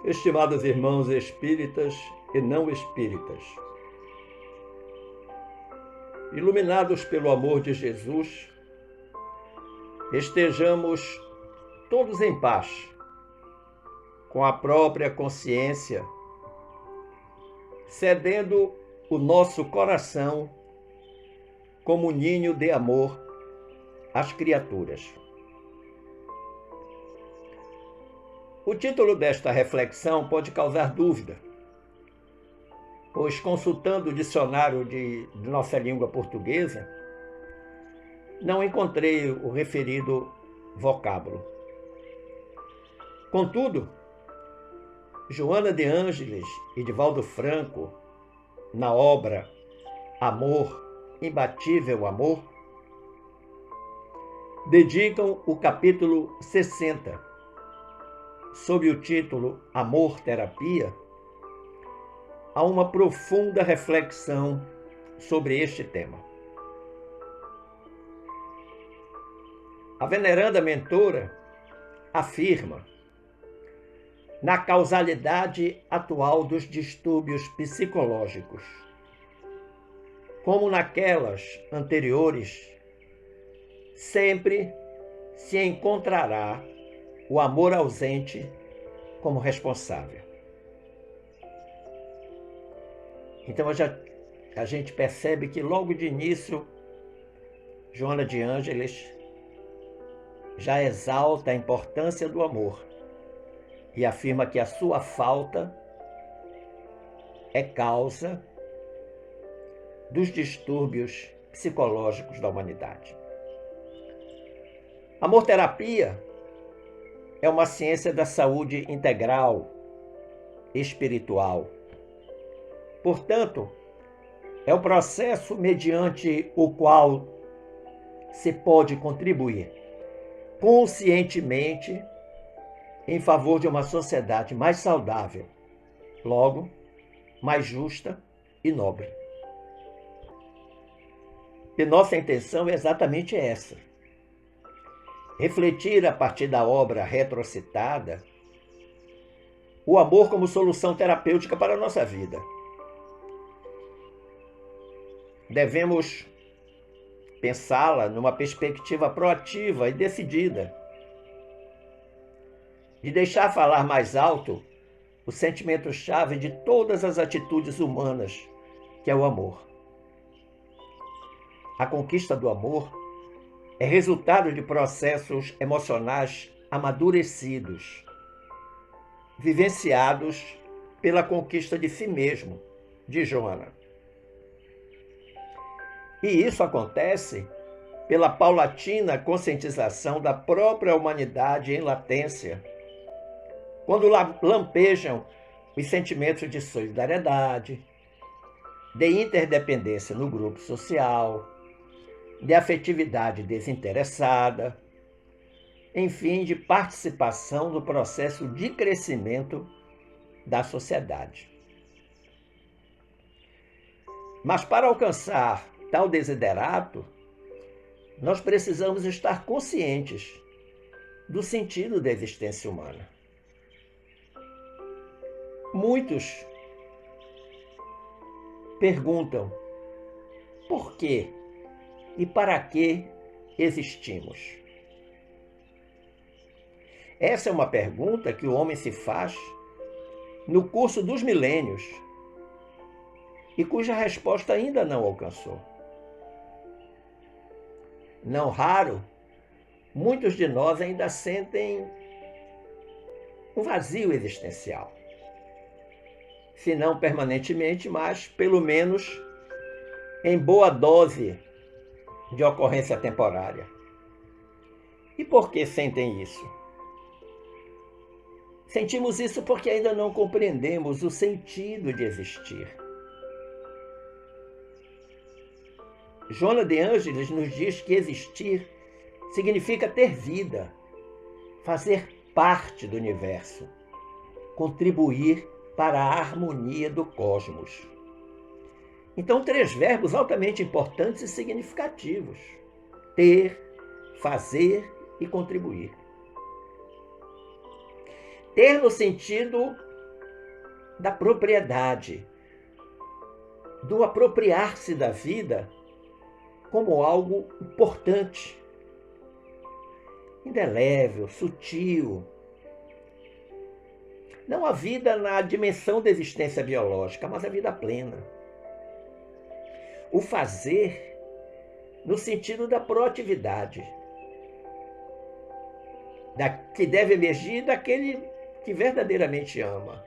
Estimados irmãos espíritas e não espíritas, iluminados pelo amor de Jesus, estejamos todos em paz, com a própria consciência, cedendo o nosso coração como ninho de amor às criaturas. O título desta reflexão pode causar dúvida, pois consultando o dicionário de nossa língua portuguesa, não encontrei o referido vocábulo. Contudo, Joana de Ângeles e Divaldo Franco, na obra Amor, Imbatível Amor, dedicam o capítulo 60, sob o título Amor Terapia, a uma profunda reflexão sobre este tema. A veneranda mentora afirma na causalidade atual dos distúrbios psicológicos, como naquelas anteriores, sempre se encontrará o amor ausente como responsável. Então a gente percebe que logo de início, Joana de Ângeles já exalta a importância do amor e afirma que a sua falta é causa dos distúrbios psicológicos da humanidade. Amor-terapia é uma ciência da saúde integral, espiritual. Portanto, é o processo mediante o qual se pode contribuir conscientemente em favor de uma sociedade mais saudável, logo, mais justa e nobre. E nossa intenção é exatamente essa: refletir a partir da obra retrocitada o amor como solução terapêutica para a nossa vida. Devemos pensá-la numa perspectiva proativa e decidida, de deixar falar mais alto o sentimento-chave de todas as atitudes humanas, que é o amor. A conquista do amor é resultado de processos emocionais amadurecidos, vivenciados pela conquista de si mesmo, de Joana. E isso acontece pela paulatina conscientização da própria humanidade em latência, quando lampejam os sentimentos de solidariedade, de interdependência no grupo social, de afetividade desinteressada, enfim, de participação no processo de crescimento da sociedade. Mas para alcançar tal desiderato, nós precisamos estar conscientes do sentido da existência humana. Muitos perguntam por quê e para que existimos. Essa é uma pergunta que o homem se faz no curso dos milênios e cuja resposta ainda não alcançou. Não raro, muitos de nós ainda sentem um vazio existencial. Se não permanentemente, mas pelo menos em boa dose de ocorrência temporária. E por que sentem isso? Sentimos isso porque ainda não compreendemos o sentido de existir. Joana de Ângeles nos diz que existir significa ter vida, fazer parte do universo, contribuir para a harmonia do cosmos. Então, 3 verbos altamente importantes e significativos: ter, fazer e contribuir. Ter no sentido da propriedade, do apropriar-se da vida como algo importante, indelével, sutil. Não a vida na dimensão da existência biológica, mas a vida plena. O fazer no sentido da proatividade, que deve emergir daquele que verdadeiramente ama.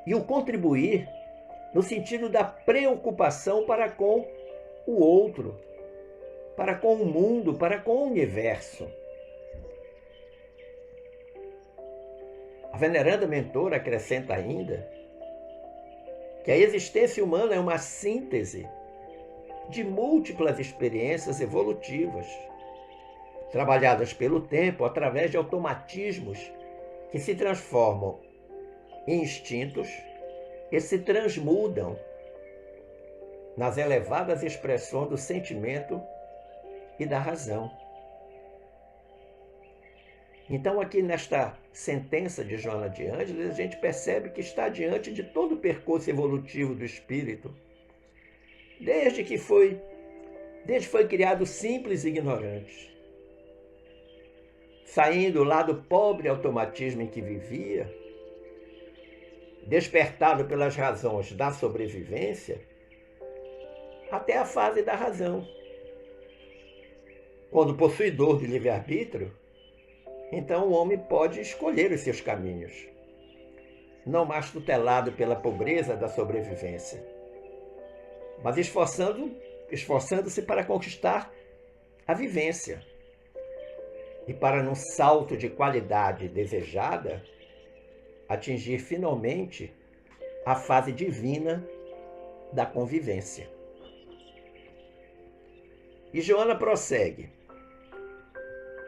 E o contribuir no sentido da preocupação para com o outro, para com o mundo, para com o universo. A veneranda mentora acrescenta ainda que a existência humana é uma síntese de múltiplas experiências evolutivas, trabalhadas pelo tempo através de automatismos que se transformam em instintos e se transmudam nas elevadas expressões do sentimento e da razão. Então, aqui nesta sentença de Joana de Ângeles, a gente percebe que está diante de todo o percurso evolutivo do espírito, desde que foi criado simples e ignorante, saindo lá do pobre automatismo em que vivia, despertado pelas razões da sobrevivência, até a fase da razão. Quando possuidor de livre-arbítrio, então o homem pode escolher os seus caminhos, não mais tutelado pela pobreza da sobrevivência, mas esforçando-se para conquistar a vivência e para, num salto de qualidade desejada, atingir finalmente a fase divina da convivência. E Joana prossegue.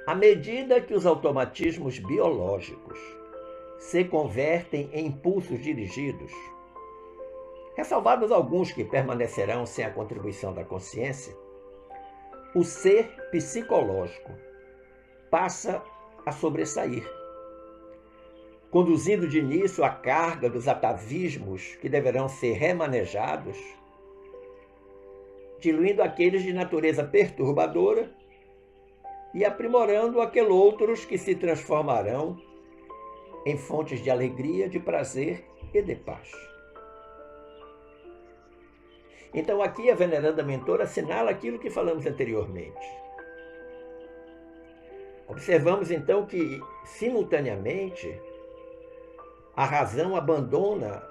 À medida que os automatismos biológicos se convertem em impulsos dirigidos, ressalvados alguns que permanecerão sem a contribuição da consciência, o ser psicológico passa a sobressair, conduzindo de início a carga dos atavismos que deverão ser remanejados, diluindo aqueles de natureza perturbadora e aprimorando aqueles outros que se transformarão em fontes de alegria, de prazer e de paz. Então aqui a veneranda mentora assinala aquilo que falamos anteriormente. Observamos então que, simultaneamente, a razão abandona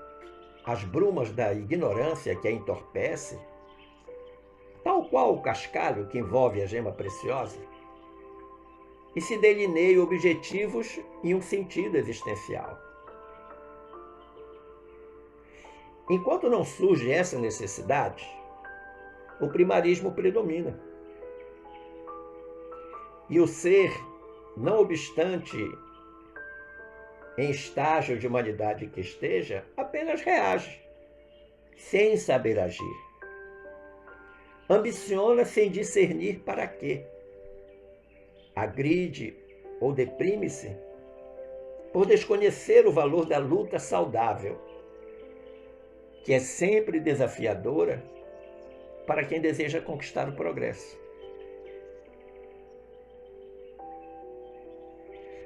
as brumas da ignorância que a entorpece, tal qual o cascalho que envolve a gema preciosa, e se delineia objetivos em um sentido existencial. Enquanto não surge essa necessidade, o primarismo predomina. E o ser, não obstante em estágio de humanidade que esteja, apenas reage, sem saber agir. Ambiciona sem discernir para quê. Agride ou deprime-se por desconhecer o valor da luta saudável, que é sempre desafiadora para quem deseja conquistar o progresso.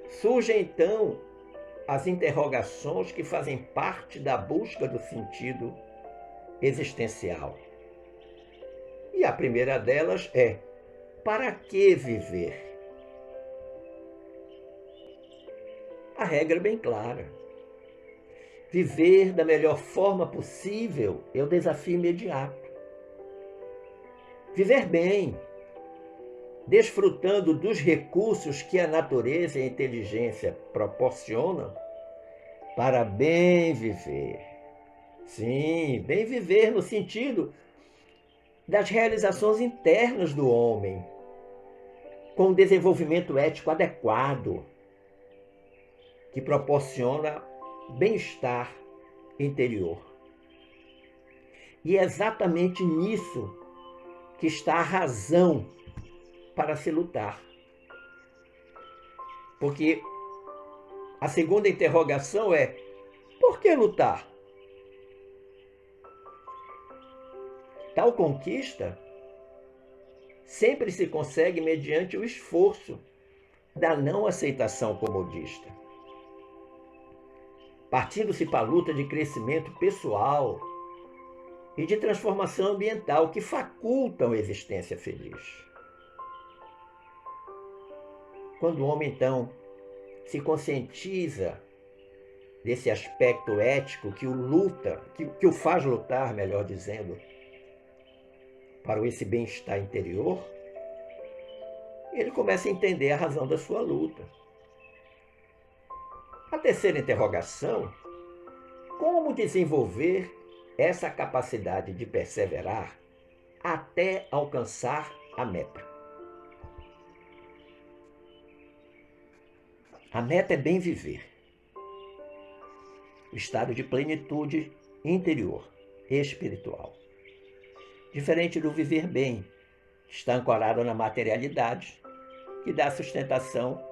Surgem então as interrogações que fazem parte da busca do sentido existencial. E a primeira delas é: para que viver? A regra é bem clara. Viver da melhor forma possível é o desafio imediato. Viver bem, desfrutando dos recursos que a natureza e a inteligência proporcionam para bem viver. Sim, bem viver no sentido das realizações internas do homem, com um desenvolvimento ético adequado, que proporciona bem-estar interior. E é exatamente nisso que está a razão para se lutar. Porque A segunda interrogação é: por que lutar? Tal conquista sempre se consegue mediante o esforço da não aceitação comodista. Partindo-se para a luta de crescimento pessoal e de transformação ambiental que facultam a existência feliz. Quando o homem, então, se conscientiza desse aspecto ético que o luta, que o faz lutar, melhor dizendo, para esse bem-estar interior, ele começa a entender a razão da sua luta. A terceira interrogação: como desenvolver essa capacidade de perseverar até alcançar a meta? A meta é bem viver, o estado de plenitude interior, espiritual. Diferente do viver bem, que está ancorado na materialidade, que dá sustentação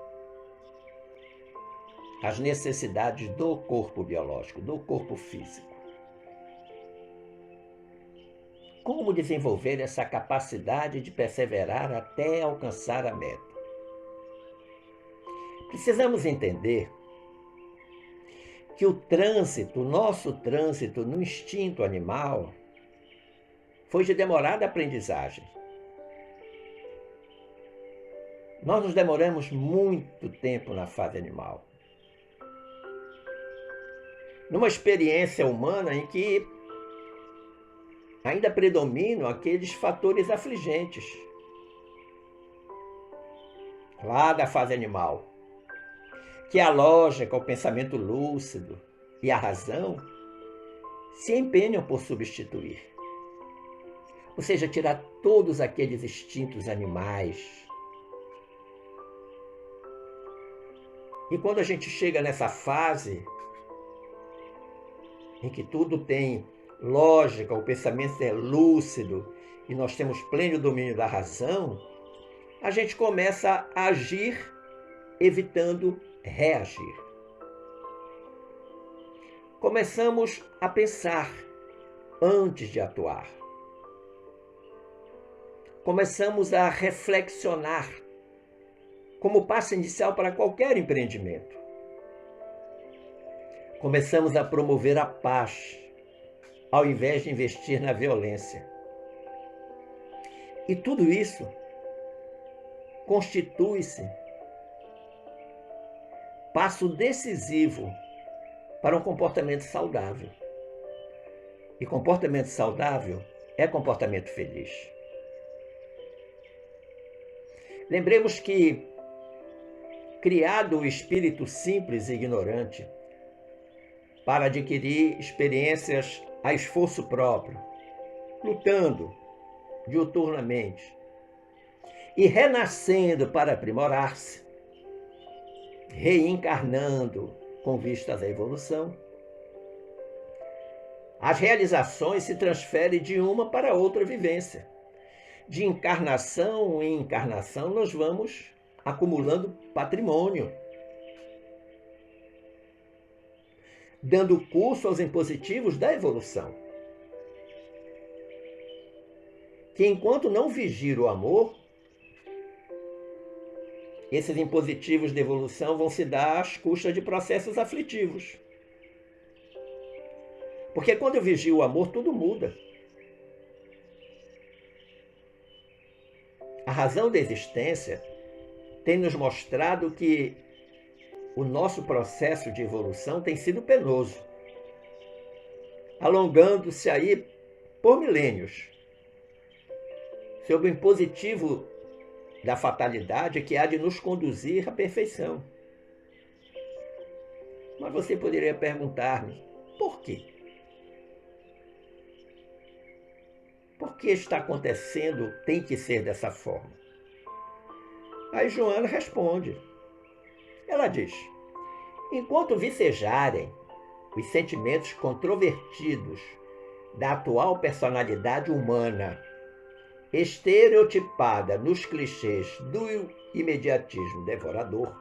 às necessidades do corpo biológico, do corpo físico. Como desenvolver essa capacidade de perseverar até alcançar a meta? Precisamos entender que o nosso trânsito no instinto animal, foi de demorada aprendizagem. Nós nos demoramos muito tempo na fase animal. Numa experiência humana em que ainda predominam aqueles fatores afligentes, lá da fase animal, que a lógica, o pensamento lúcido e a razão se empenham por substituir. Ou seja, tirar todos aqueles instintos animais. E quando a gente chega nessa fase em que tudo tem lógica, o pensamento é lúcido e nós temos pleno domínio da razão, a gente começa a agir evitando reagir. Começamos a pensar antes de atuar. Começamos a reflexionar como passo inicial para qualquer empreendimento. Começamos a promover a paz, ao invés de investir na violência. E tudo isso constitui-se passo decisivo para um comportamento saudável. E comportamento saudável é comportamento feliz. Lembremos que, criado o espírito simples e ignorante para adquirir experiências a esforço próprio, lutando diuturnamente e renascendo para aprimorar-se, reencarnando com vistas à evolução, as realizações se transferem de uma para outra vivência. De encarnação em encarnação, nós vamos acumulando patrimônio, dando curso aos impositivos da evolução, que enquanto não vigir o amor, esses impositivos de evolução vão se dar às custas de processos aflitivos. Porque quando eu vigio o amor, tudo muda. A razão da existência tem nos mostrado que o nosso processo de evolução tem sido penoso, alongando-se aí por milênios, sob o impositivo da fatalidade que há de nos conduzir à perfeição. Mas você poderia perguntar-me, por quê? Por que está acontecendo, tem que ser dessa forma? Aí Joana responde. Ela diz: enquanto vicejarem os sentimentos controvertidos da atual personalidade humana, estereotipada nos clichês do imediatismo devorador,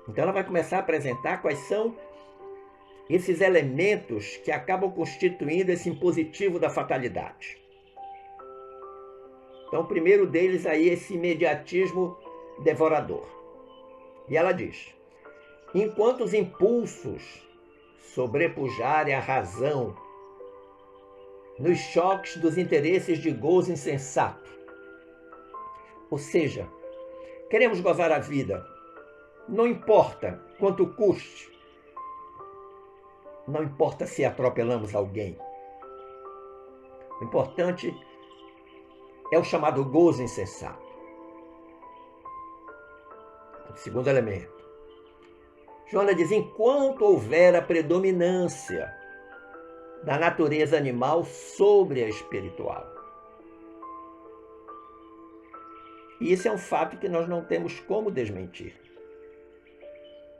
Então ela vai começar a apresentar quais são esses elementos que acabam constituindo esse impositivo da fatalidade. Então, o primeiro deles aí é esse imediatismo devorador. E ela diz: enquanto os impulsos sobrepujarem a razão nos choques dos interesses de gozo insensato, ou seja, queremos gozar a vida, não importa quanto custe, não importa se atropelamos alguém. O importante é o chamado gozo insensato. O segundo elemento. Joana diz: enquanto houver a predominância da natureza animal sobre a espiritual. E isso é um fato que nós não temos como desmentir.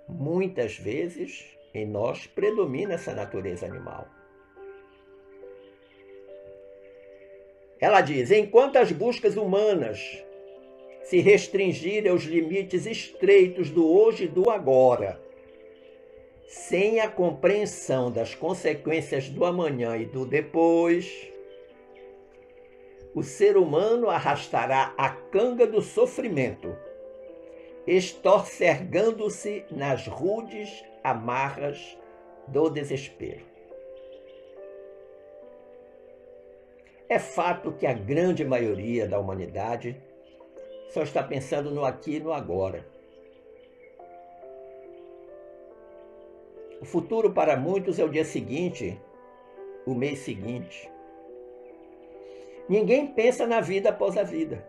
Muitas vezes em nós predomina essa natureza animal. Ela diz: enquanto as buscas humanas se restringirem aos limites estreitos do hoje e do agora, sem a compreensão das consequências do amanhã e do depois, o ser humano arrastará a canga do sofrimento, estorcergando-se nas rudes amarras do desespero. É fato que a grande maioria da humanidade só está pensando no aqui e no agora. O futuro para muitos é o dia seguinte, o mês seguinte. Ninguém pensa na vida após a vida.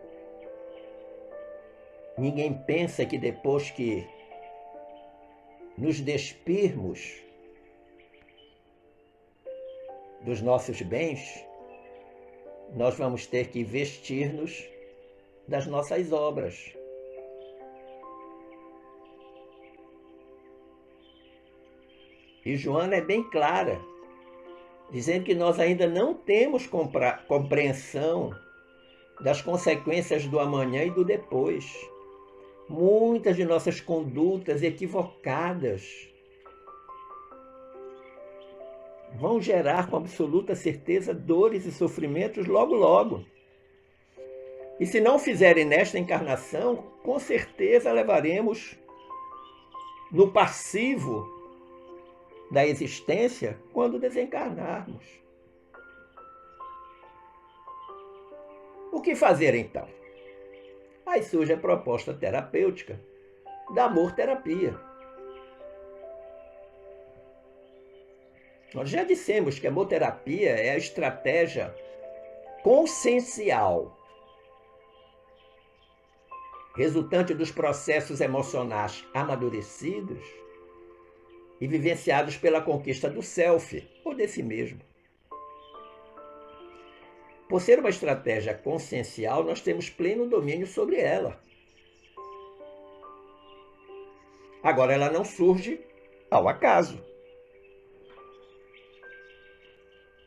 Ninguém pensa que depois que nos despirmos dos nossos bens, nós vamos ter que vestir-nos das nossas obras. E Joana é bem clara, dizendo que nós ainda não temos compreensão das consequências do amanhã e do depois. Muitas de nossas condutas equivocadas vão gerar com absoluta certeza dores e sofrimentos logo, logo. E se não fizerem nesta encarnação, com certeza levaremos no passivo da existência quando desencarnarmos. O que fazer então? Aí surge a proposta terapêutica da amor-terapia. Nós já dissemos que a amor-terapia é a estratégia consciencial, resultante dos processos emocionais amadurecidos e vivenciados pela conquista do self, ou de si mesmo. Por ser uma estratégia consciencial, nós temos pleno domínio sobre ela. Agora, ela não surge ao acaso.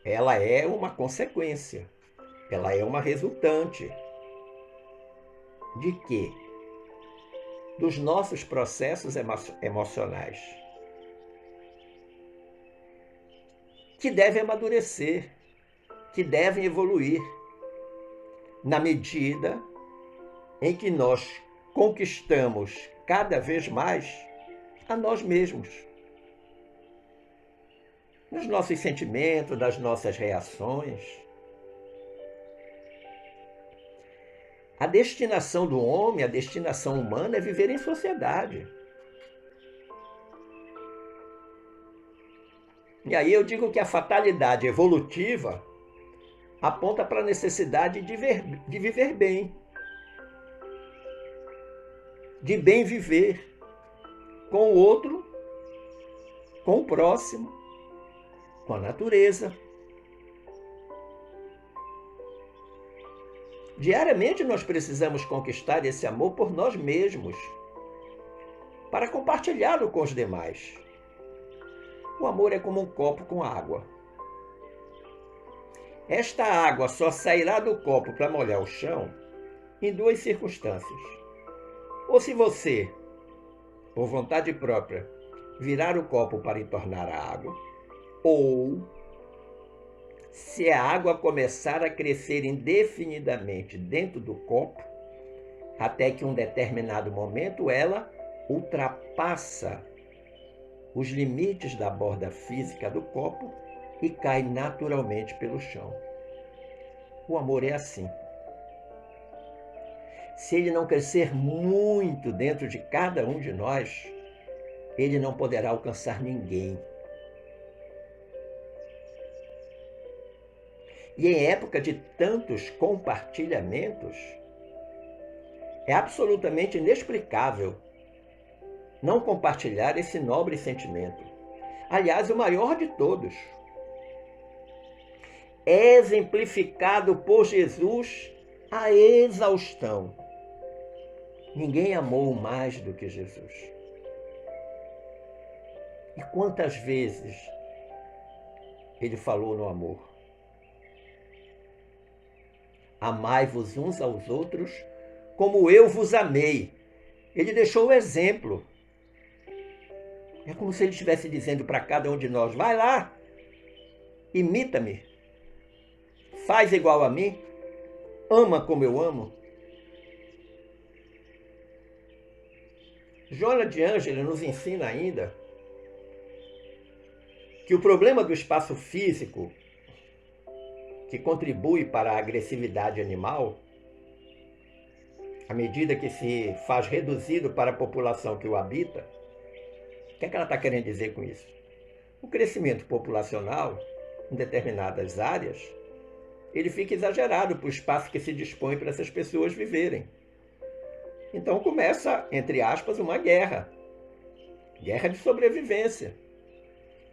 Ela é uma consequência. Ela é uma resultante. De quê? Dos nossos processos emocionais, que devem amadurecer, que devem evoluir, na medida em que nós conquistamos cada vez mais a nós mesmos, nos nossos sentimentos, nas nossas reações. A destinação do homem, a destinação humana é viver em sociedade. E aí eu digo que a fatalidade evolutiva aponta para a necessidade de viver bem, de bem viver com o outro, com o próximo, com a natureza. Diariamente nós precisamos conquistar esse amor por nós mesmos, para compartilhá-lo com os demais. O amor é como um copo com água. Esta água só sairá do copo para molhar o chão em duas circunstâncias. Ou se você por vontade própria, virar o copo para entornar a água, ou se a água começar a crescer indefinidamente dentro do copo, até que em um determinado momento ela ultrapassa os limites da borda física do copo e cai naturalmente pelo chão. O amor é assim. Se ele não crescer muito dentro de cada um de nós, ele não poderá alcançar ninguém. E em época de tantos compartilhamentos, é absolutamente inexplicável não compartilhar esse nobre sentimento. Aliás, o maior de todos. Exemplificado por Jesus à exaustão. Ninguém amou mais do que Jesus. E quantas vezes ele falou no amor? Amai-vos uns aos outros como eu vos amei. Ele deixou o exemplo. É como se ele estivesse dizendo para cada um de nós, vai lá, imita-me, faz igual a mim, ama como eu amo. Joana de Ângela nos ensina ainda que o problema do espaço físico, que contribui para a agressividade animal, à medida que se faz reduzido para a população que o habita, o que é que ela está querendo dizer com isso? O crescimento populacional em determinadas áreas, ele fica exagerado para o espaço que se dispõe para essas pessoas viverem. Então começa, entre aspas, uma guerra. Guerra de sobrevivência.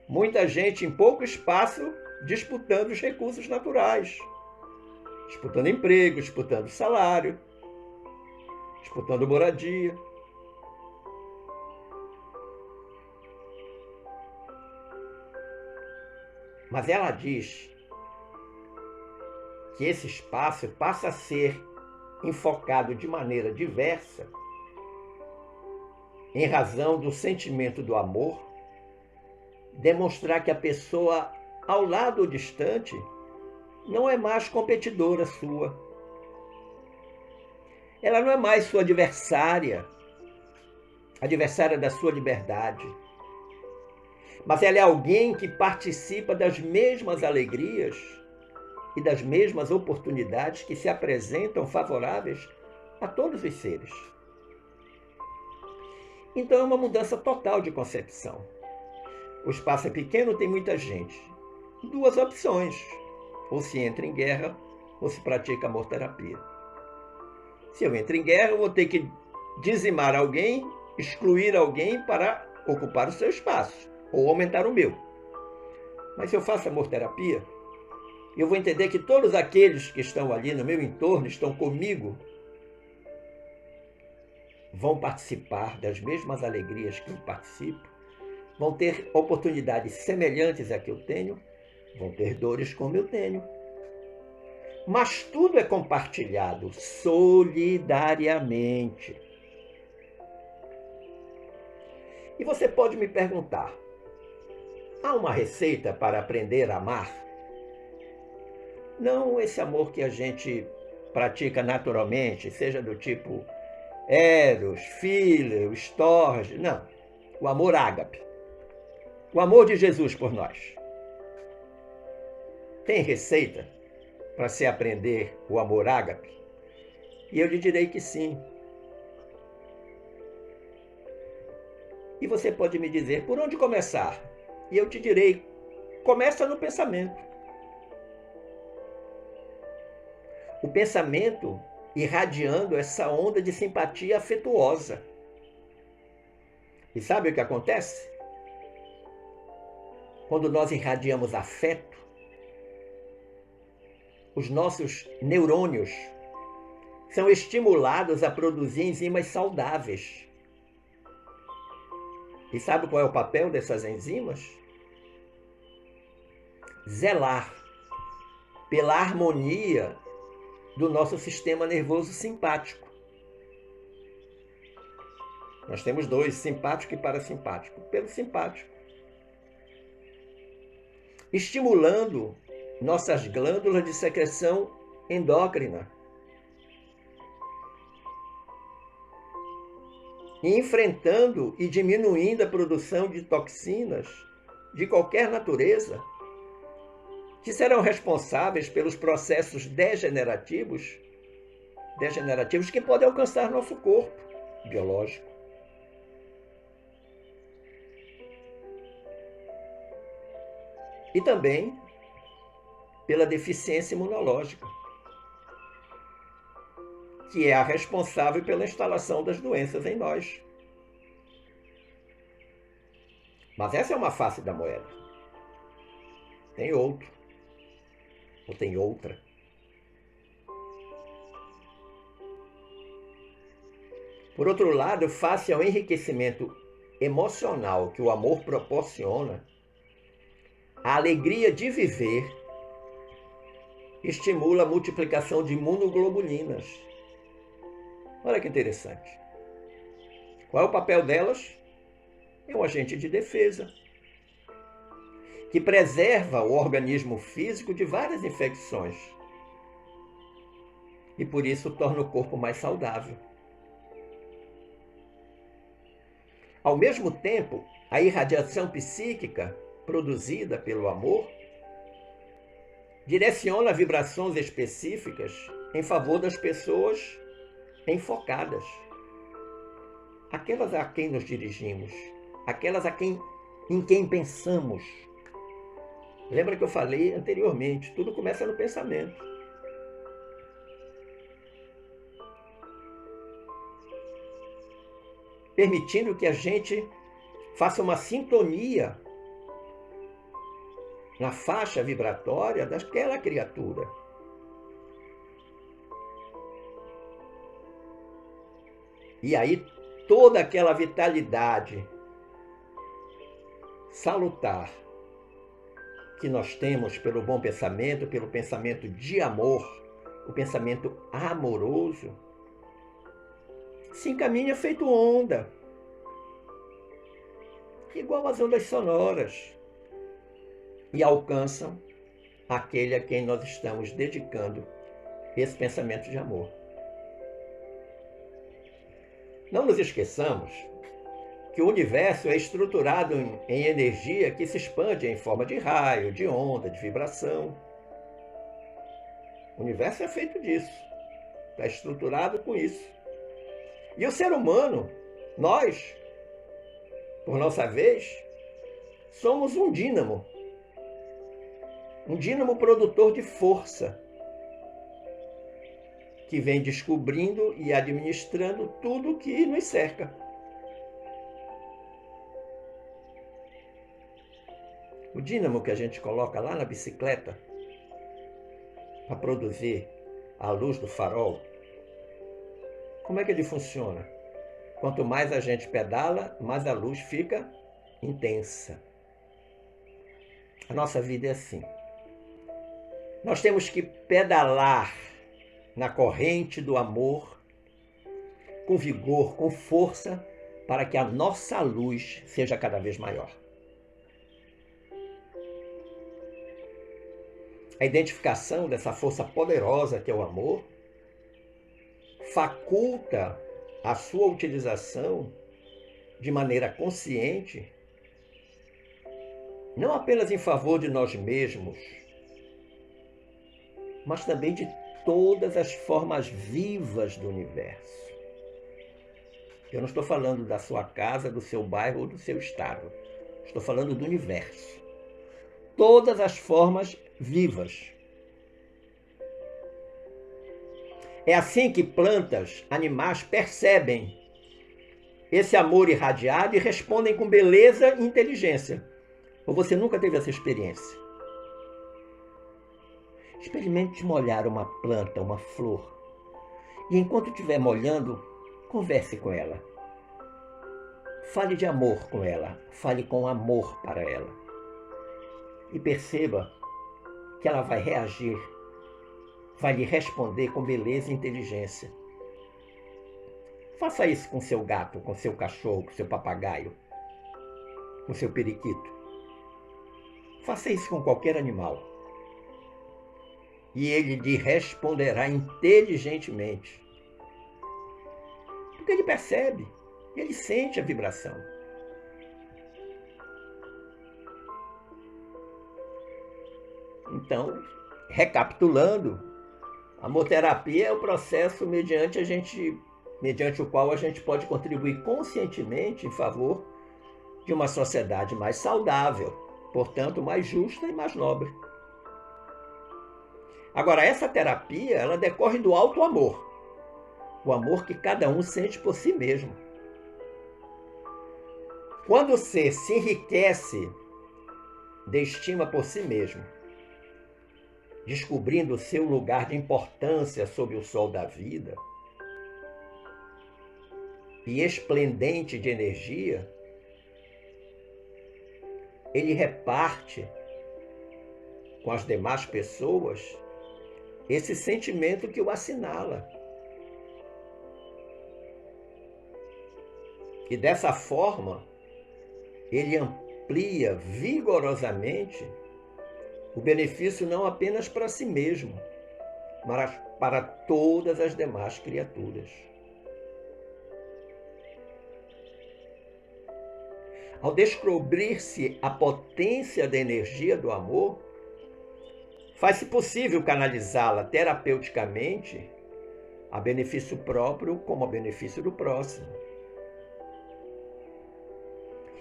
Muita gente em pouco espaço disputando os recursos naturais. Disputando emprego, disputando salário, disputando moradia. Mas ela diz que esse espaço passa a ser enfocado de maneira diversa em razão do sentimento do amor, demonstrar que a pessoa ao lado ou distante não é mais competidora sua. Ela não é mais sua adversária, adversária da sua liberdade. Mas ela é alguém que participa das mesmas alegrias e das mesmas oportunidades que se apresentam favoráveis a todos os seres. Então é uma mudança total de concepção. O espaço é pequeno, tem muita gente. Duas opções. Ou se entra em guerra, ou se pratica amor-terapia. Se eu entro em guerra, eu vou ter que dizimar alguém, excluir alguém para ocupar o seu espaço, ou aumentar o meu. Mas se eu faço amor-terapia, eu vou entender que todos aqueles que estão ali no meu entorno, estão comigo, vão participar das mesmas alegrias que eu participo, vão ter oportunidades semelhantes à que eu tenho, vão ter dores como eu tenho. Mas tudo é compartilhado solidariamente. E você pode me perguntar, há uma receita para aprender a amar? Não esse amor que a gente pratica naturalmente, seja do tipo eros, fíleo, storge, não. O amor ágape. O amor de Jesus por nós. Tem receita para se aprender o amor ágape? E eu lhe direi que sim. E você pode me dizer, por onde começar? E eu te direi, começa no pensamento. O pensamento irradiando essa onda de simpatia afetuosa. E sabe o que acontece? Quando nós irradiamos afeto, os nossos neurônios são estimulados a produzir enzimas saudáveis. E sabe qual é o papel dessas enzimas? Zelar pela harmonia do nosso sistema nervoso simpático. Nós temos dois, simpático e parasimpático. Pelo simpático, estimulando nossas glândulas de secreção endócrina e enfrentando e diminuindo a produção de toxinas de qualquer natureza que serão responsáveis pelos processos degenerativos que podem alcançar nosso corpo biológico. E também pela deficiência imunológica, que é a responsável pela instalação das doenças em nós. Mas essa é uma face da moeda. Tem outro, ou tem outra. Por outro lado, face ao enriquecimento emocional que o amor proporciona, a alegria de viver estimula a multiplicação de imunoglobulinas. Olha que interessante. Qual é o papel delas? É um agente de defesa, que preserva o organismo físico de várias infecções e por isso torna o corpo mais saudável. Ao mesmo tempo, a irradiação psíquica produzida pelo amor direciona vibrações específicas em favor das pessoas enfocadas, aquelas a quem nos dirigimos, aquelas em quem pensamos. Lembra que eu falei anteriormente, tudo começa no pensamento. Permitindo que a gente faça uma sintonia na faixa vibratória daquela criatura. E aí toda aquela vitalidade salutar que nós temos pelo bom pensamento, pelo pensamento de amor, o pensamento amoroso, se encaminha feito onda, igual as ondas sonoras, e alcançam aquele a quem nós estamos dedicando esse pensamento de amor. Não nos esqueçamos que o universo é estruturado em energia que se expande em forma de raio, de onda, de vibração. O universo é feito disso, está estruturado com isso. E o ser humano, nós, por nossa vez, somos um dínamo produtor de força, que vem descobrindo e administrando tudo o que nos cerca. O dínamo que a gente coloca lá na bicicleta para produzir a luz do farol, como é que ele funciona? Quanto mais a gente pedala, mais a luz fica intensa. A nossa vida é assim. Nós temos que pedalar na corrente do amor, com vigor, com força, para que a nossa luz seja cada vez maior. A identificação dessa força poderosa que é o amor faculta a sua utilização de maneira consciente, não apenas em favor de nós mesmos, mas também de todas as formas vivas do universo. Eu não estou falando da sua casa, do seu bairro ou do seu estado. Estou falando do universo. Todas as formas vivas. É assim que plantas, animais percebem esse amor irradiado e respondem com beleza e inteligência. Ou você nunca teve essa experiência? Experimente molhar uma planta, uma flor. E enquanto estiver molhando, converse com ela. Fale de amor com ela. Fale com amor para ela. E perceba que ela vai reagir, vai lhe responder com beleza e inteligência. Faça isso com seu gato, com seu cachorro, com seu papagaio, com seu periquito. Faça isso com qualquer animal. E ele lhe responderá inteligentemente. Porque ele percebe, ele sente a vibração. Então, recapitulando, a amoterapia é o processo mediante o qual a gente pode contribuir conscientemente em favor de uma sociedade mais saudável, portanto, mais justa e mais nobre. Agora, essa terapia, ela decorre do alto amor, o amor que cada um sente por si mesmo. Quando você se enriquece de estima por si mesmo, descobrindo o seu lugar de importância sob o sol da vida e esplendente de energia, ele reparte com as demais pessoas esse sentimento que o assinala. E dessa forma, ele amplia vigorosamente o benefício não apenas para si mesmo, mas para todas as demais criaturas. Ao descobrir-se a potência da energia do amor, faz-se possível canalizá-la terapeuticamente a benefício próprio como a benefício do próximo.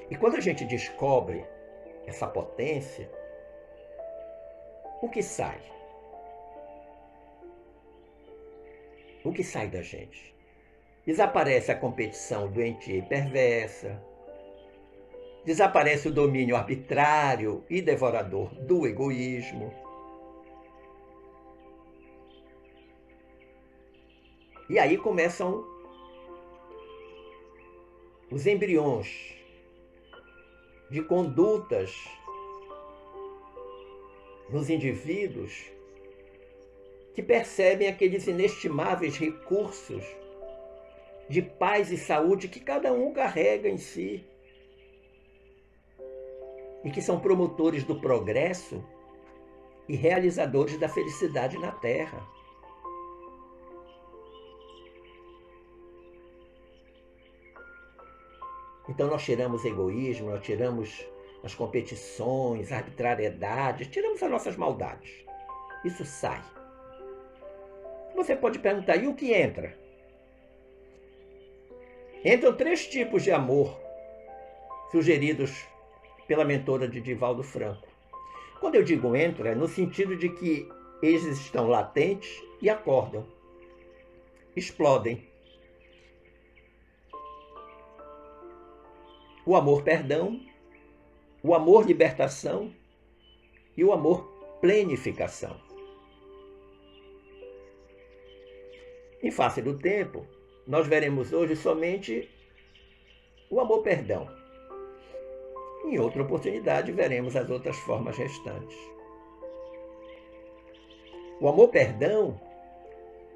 E quando a gente descobre essa potência, o que sai? O que sai da gente? Desaparece a competição doentia e perversa, desaparece o domínio arbitrário e devorador do egoísmo. E aí começam os embriões de condutas nos indivíduos que percebem aqueles inestimáveis recursos de paz e saúde que cada um carrega em si e que são promotores do progresso e realizadores da felicidade na Terra. Então nós tiramos egoísmo, nós tiramos as competições, a arbitrariedade, tiramos as nossas maldades. Isso sai. Você pode perguntar, e o que entra? Entram 3 tipos de amor sugeridos pela mentora de Divaldo Franco. Quando eu digo entra, é no sentido de que eles estão latentes e acordam, explodem. O amor perdão, o amor libertação e o amor plenificação. Em face do tempo, nós veremos hoje somente o amor perdão. Em outra oportunidade, veremos as outras formas restantes. O amor perdão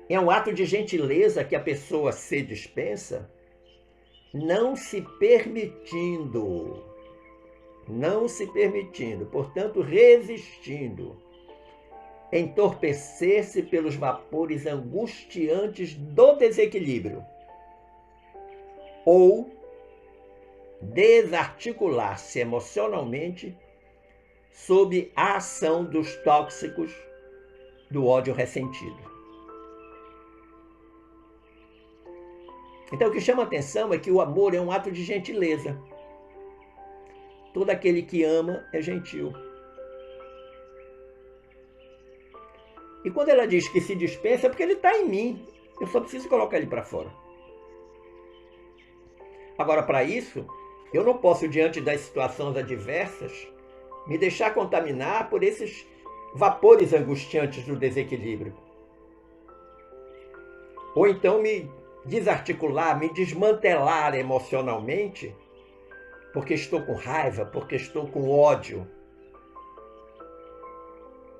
é um ato de gentileza que a pessoa se dispensa, não se permitindo, portanto, resistindo, entorpecer-se pelos vapores angustiantes do desequilíbrio, ou desarticular-se emocionalmente sob a ação dos tóxicos do ódio ressentido. Então, o que chama a atenção é que o amor é um ato de gentileza. Todo aquele que ama é gentil. E quando ela diz que se dispensa, é porque ele está em mim. Eu só preciso colocar ele para fora. Agora, para isso, eu não posso, diante das situações adversas, me deixar contaminar por esses vapores angustiantes do desequilíbrio. Ou então me desarticular, me desmantelar emocionalmente, porque estou com raiva, porque estou com ódio.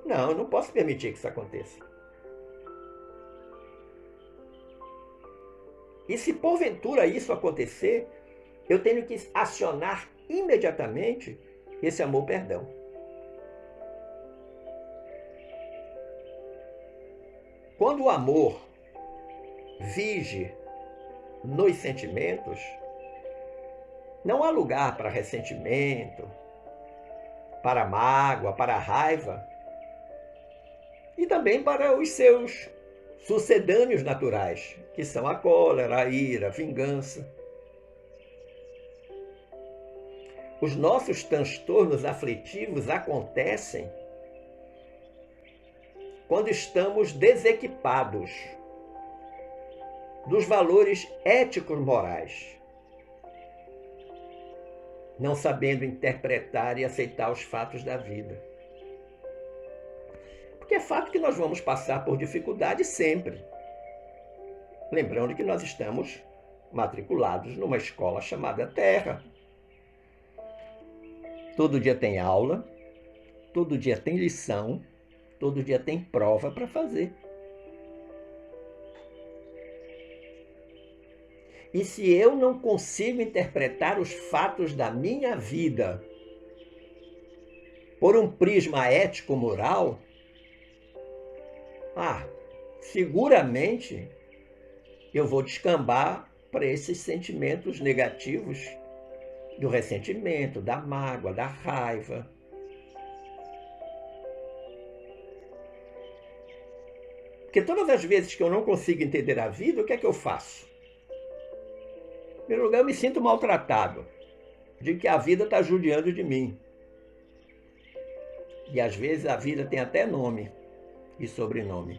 Não, eu não posso permitir que isso aconteça. E se porventura isso acontecer, eu tenho que acionar imediatamente esse amor-perdão. Quando o amor vige nos sentimentos, não há lugar para ressentimento, para mágoa, para raiva e também para os seus sucedâneos naturais, que são a cólera, a ira, a vingança. Os nossos transtornos afetivos acontecem quando estamos desequipados dos valores éticos morais, não sabendo interpretar e aceitar os fatos da vida. Porque é fato que nós vamos passar por dificuldade sempre. Lembrando que nós estamos matriculados numa escola chamada Terra. Todo dia tem aula, todo dia tem lição, todo dia tem prova para fazer. E se eu não consigo interpretar os fatos da minha vida por um prisma ético-moral, seguramente eu vou descambar para esses sentimentos negativos do ressentimento, da mágoa, da raiva. Porque todas as vezes que eu não consigo entender a vida, o que é que eu faço? Em primeiro lugar, eu me sinto maltratado, de que a vida está judiando de mim. E às vezes a vida tem até nome e sobrenome.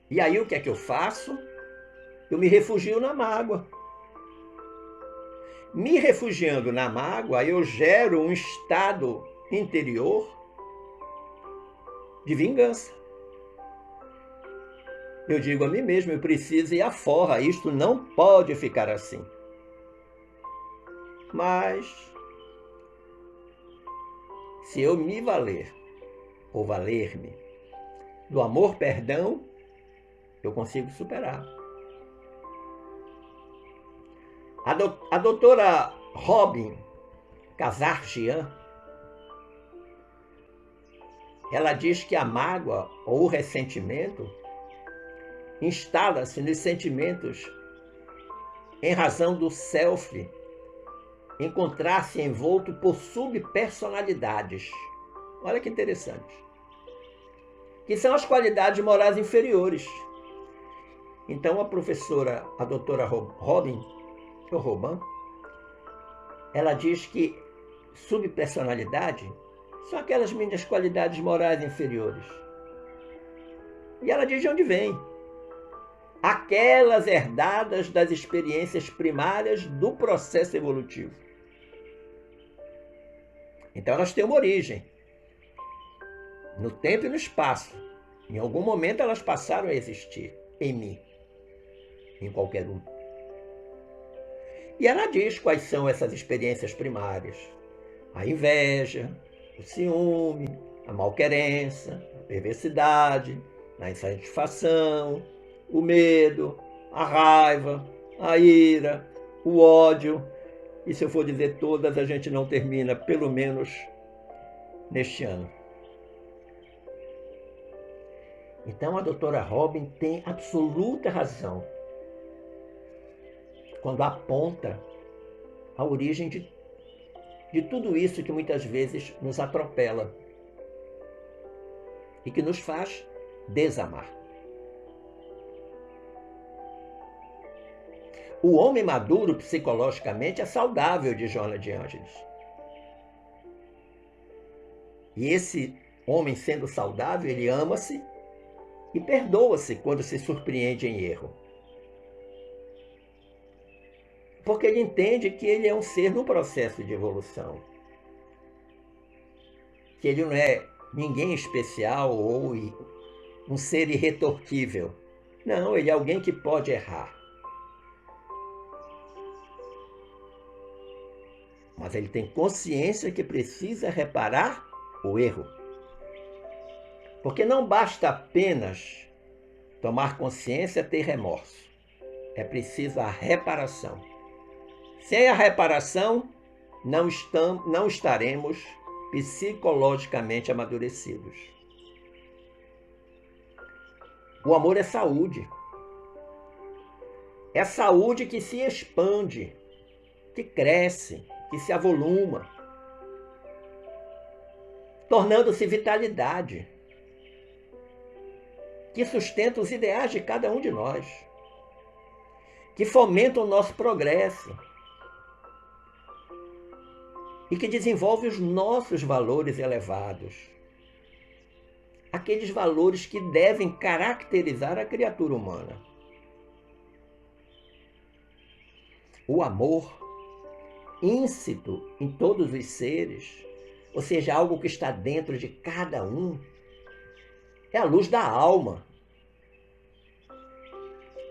E aí o que é que eu faço? Eu me refugio na mágoa. Me refugiando na mágoa, eu gero um estado interior de vingança. Eu digo a mim mesmo, eu preciso ir afora, isto não pode ficar assim. Mas, se eu me valer, ou valer-me, do amor-perdão, eu consigo superar. A doutora Robin Kazarjian, ela diz que a mágoa ou o ressentimento instala-se nos sentimentos em razão do self encontrar-se envolto por subpersonalidades. Olha que interessante. Que são as qualidades morais inferiores. Então a doutora Robin, ela diz que subpersonalidade são aquelas minhas qualidades morais inferiores. E ela diz de onde vem. Aquelas herdadas das experiências primárias do processo evolutivo. Então elas têm uma origem no tempo e no espaço. Em algum momento elas passaram a existir em mim, em qualquer um. E ela diz quais são essas experiências primárias: a inveja, o ciúme, a malquerença, a perversidade, a insatisfação, o medo, a raiva, a ira, o ódio. E se eu for dizer todas, a gente não termina, pelo menos neste ano. Então a doutora Robin tem absoluta razão quando aponta a origem de tudo isso que muitas vezes nos atropela e que nos faz desamar. O homem maduro psicologicamente é saudável, diz Joana de Ângeles. E esse homem, sendo saudável, ele ama-se e perdoa-se quando se surpreende em erro. Porque ele entende que ele é um ser no processo de evolução. Que ele não é ninguém especial ou um ser irretorquível. Não, ele é alguém que pode errar. Mas ele tem consciência que precisa reparar o erro. Porque não basta apenas Tomar consciência é ter remorso. É preciso a reparação. Sem a reparação, não estaremos psicologicamente amadurecidos. O amor é saúde. É saúde que se expande, que cresce, que se avoluma, tornando-se vitalidade, que sustenta os ideais de cada um de nós, que fomenta o nosso progresso e que desenvolve os nossos valores elevados, aqueles valores que devem caracterizar a criatura humana. O amor, íncito em todos os seres, ou seja, algo que está dentro de cada um, é a luz da alma.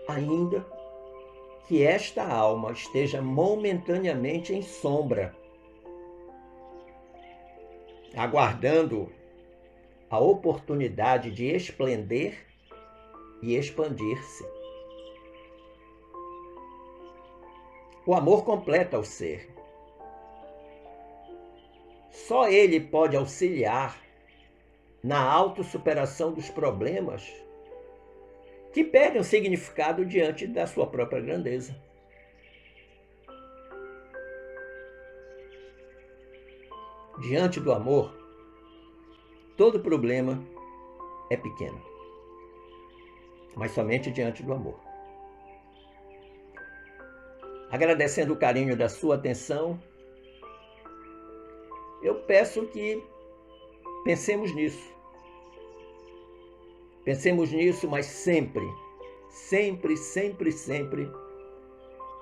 Ainda que esta alma esteja momentaneamente em sombra, aguardando a oportunidade de esplender e expandir-se. O amor completa o ser. Só ele pode auxiliar na autossuperação dos problemas que perdem o significado diante da sua própria grandeza. Diante do amor, todo problema é pequeno, mas somente diante do amor. Agradecendo o carinho da sua atenção, eu peço que pensemos nisso. Pensemos nisso, mas sempre, sempre, sempre, sempre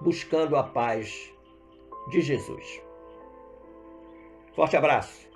buscando a paz de Jesus. Forte abraço.